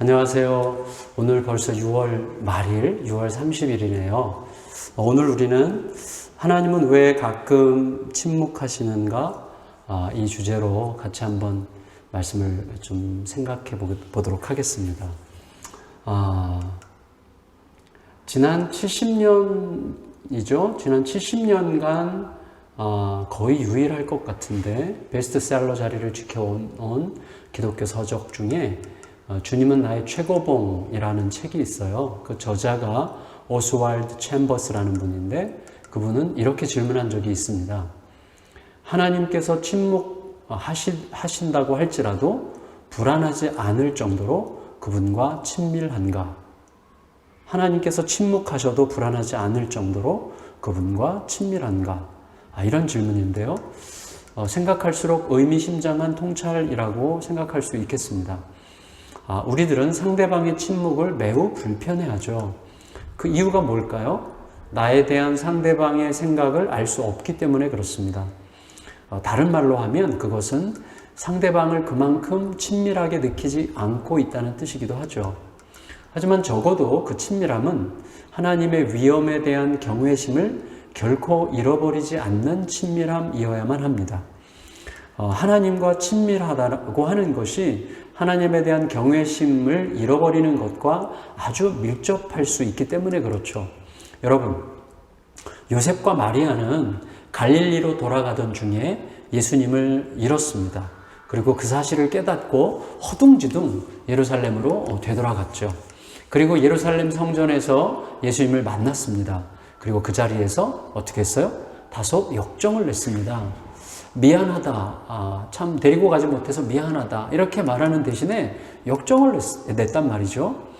안녕하세요. 오늘 벌써 6월 말일, 6월 30일이네요. 오늘 우리는 하나님은 왜 가끔 침묵하시는가? 이 주제로 같이 한번 말씀을 좀 생각해 보도록 하겠습니다. 지난 70년이죠. 지난 70년간 거의 유일할 것 같은데 베스트셀러 자리를 지켜온 기독교 서적 중에 주님은 나의 최고봉이라는 책이 있어요. 그 저자가 오스왈드 챔버스라는 분인데 그분은 이렇게 질문한 적이 있습니다. 하나님께서 침묵하신다고 할지라도 불안하지 않을 정도로 그분과 친밀한가? 하나님께서 침묵하셔도 불안하지 않을 정도로 그분과 친밀한가? 이런 질문인데요. 생각할수록 의미심장한 통찰이라고 생각할 수 있겠습니다. 우리들은 상대방의 침묵을 매우 불편해하죠. 그 이유가 뭘까요? 나에 대한 상대방의 생각을 알 수 없기 때문에 그렇습니다. 다른 말로 하면 그것은 상대방을 그만큼 친밀하게 느끼지 않고 있다는 뜻이기도 하죠. 하지만 적어도 그 친밀함은 하나님의 위엄에 대한 경외심을 결코 잃어버리지 않는 친밀함이어야만 합니다. 하나님과 친밀하다고 하는 것이 하나님에 대한 경외심을 잃어버리는 것과 아주 밀접할 수 있기 때문에 그렇죠. 여러분, 요셉과 마리아는 갈릴리로 돌아가던 중에 예수님을 잃었습니다. 그리고 그 사실을 깨닫고 허둥지둥 예루살렘으로 되돌아갔죠. 그리고 예루살렘 성전에서 예수님을 만났습니다. 그리고 그 자리에서 어떻게 했어요? 다소 역정을 냈습니다. 미안하다. 참 데리고 가지 못해서 미안하다. 이렇게 말하는 대신에 역정을 냈단 말이죠.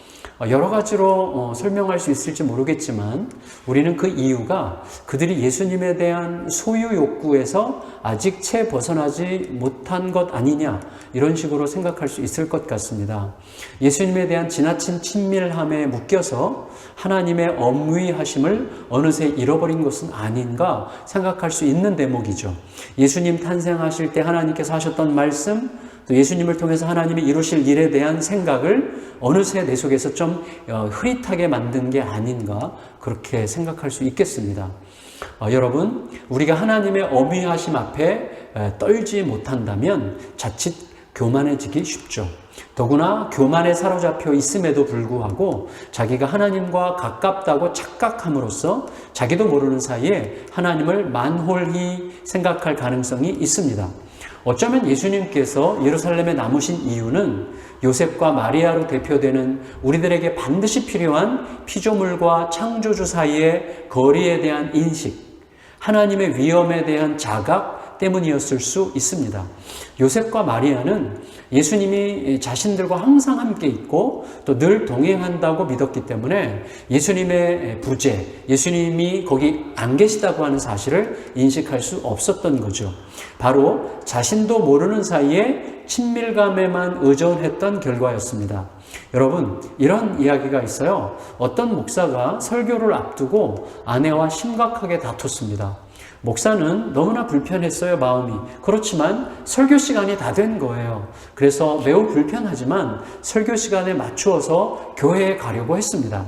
여러 가지로 설명할 수 있을지 모르겠지만 우리는 그 이유가 그들이 예수님에 대한 소유 욕구에서 아직 채 벗어나지 못한 것 아니냐 이런 식으로 생각할 수 있을 것 같습니다. 예수님에 대한 지나친 친밀함에 묶여서 하나님의 엄위하심을 어느새 잃어버린 것은 아닌가 생각할 수 있는 대목이죠. 예수님 탄생하실 때 하나님께서 하셨던 말씀, 또 예수님을 통해서 하나님이 이루실 일에 대한 생각을 어느새 내 속에서 좀 흐릿하게 만든 게 아닌가 그렇게 생각할 수 있겠습니다. 여러분, 우리가 하나님의 엄위하심 앞에 떨지 못한다면 자칫 교만해지기 쉽죠. 더구나 교만에 사로잡혀 있음에도 불구하고 자기가 하나님과 가깝다고 착각함으로써 자기도 모르는 사이에 하나님을 만홀히 생각할 가능성이 있습니다. 어쩌면 예수님께서 예루살렘에 남으신 이유는 요셉과 마리아로 대표되는 우리들에게 반드시 필요한 피조물과 창조주 사이의 거리에 대한 인식, 하나님의 위엄에 대한 자각 때문이었을 수 있습니다. 요셉과 마리아는 예수님이 자신들과 항상 함께 있고 또 늘 동행한다고 믿었기 때문에 예수님의 부재, 예수님이 거기 안 계시다고 하는 사실을 인식할 수 없었던 거죠. 바로 자신도 모르는 사이에 친밀감에만 의존했던 결과였습니다. 여러분, 이런 이야기가 있어요. 어떤 목사가 설교를 앞두고 아내와 심각하게 다퉜습니다. 목사는 너무나 불편했어요, 마음이. 그렇지만 설교 시간이 다 된 거예요. 그래서 매우 불편하지만 설교 시간에 맞추어서 교회에 가려고 했습니다.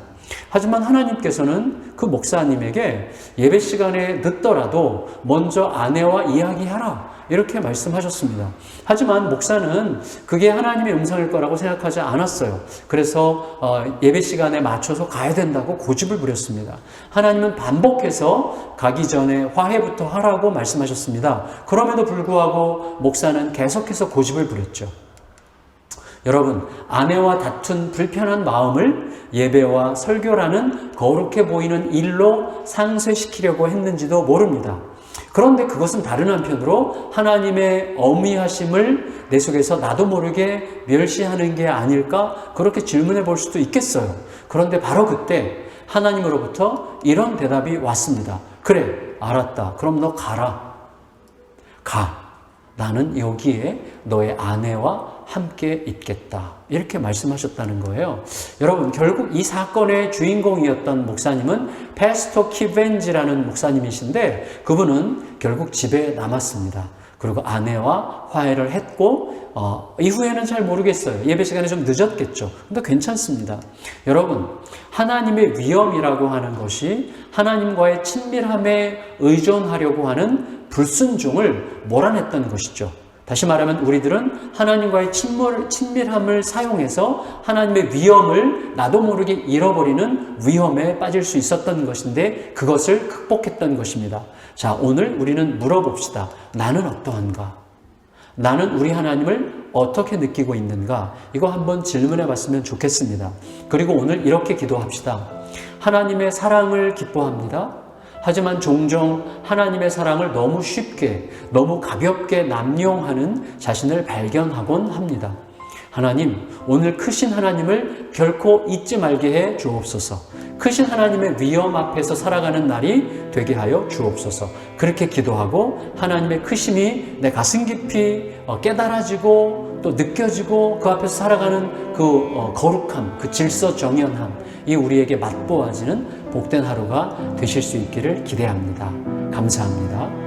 하지만 하나님께서는 그 목사님에게 예배 시간에 늦더라도 먼저 아내와 이야기하라 이렇게 말씀하셨습니다. 하지만 목사는 그게 하나님의 음성일 거라고 생각하지 않았어요. 그래서 예배 시간에 맞춰서 가야 된다고 고집을 부렸습니다. 하나님은 반복해서 가기 전에 화해부터 하라고 말씀하셨습니다. 그럼에도 불구하고 목사는 계속해서 고집을 부렸죠. 여러분, 아내와 다툰 불편한 마음을 예배와 설교라는 거룩해 보이는 일로 상쇄시키려고 했는지도 모릅니다. 그런데 그것은 다른 한편으로 하나님의 엄위하심을 내 속에서 나도 모르게 멸시하는 게 아닐까 그렇게 질문해 볼 수도 있겠어요. 그런데 바로 그때 하나님으로부터 이런 대답이 왔습니다. 그래, 알았다. 그럼 너 가라. 가. 나는 여기에 너의 아내와 함께 있겠다. 이렇게 말씀하셨다는 거예요. 여러분, 결국 이 사건의 주인공이었던 목사님은 패스토 키벤지라는 목사님이신데 그분은 결국 집에 남았습니다. 그리고 아내와 화해를 했고 이후에는 잘 모르겠어요. 예배 시간이 좀 늦었겠죠. 근데 괜찮습니다. 여러분, 하나님의 위엄이라고 하는 것이 하나님과의 친밀함에 의존하려고 하는 불순종을 몰아냈던 것이죠. 다시 말하면 우리들은 하나님과의 친밀함을 사용해서 하나님의 위엄을 나도 모르게 잃어버리는 위험에 빠질 수 있었던 것인데 그것을 극복했던 것입니다. 자, 오늘 우리는 물어봅시다. 나는 어떠한가? 나는 우리 하나님을 어떻게 느끼고 있는가? 이거 한번 질문해 봤으면 좋겠습니다. 그리고 오늘 이렇게 기도합시다. 하나님의 사랑을 기뻐합니다. 하지만 종종 하나님의 사랑을 너무 쉽게, 너무 가볍게 남용하는 자신을 발견하곤 합니다. 하나님, 오늘 크신 하나님을 결코 잊지 말게 해 주옵소서. 크신 하나님의 위엄 앞에서 살아가는 날이 되게 하여 주옵소서. 그렇게 기도하고 하나님의 크심이 내 가슴 깊이 깨달아지고 또 느껴지고 그 앞에서 살아가는 그 거룩함, 그 질서정연함, 이 우리에게 맛보아지는 복된 하루가 되실 수 있기를 기대합니다. 감사합니다.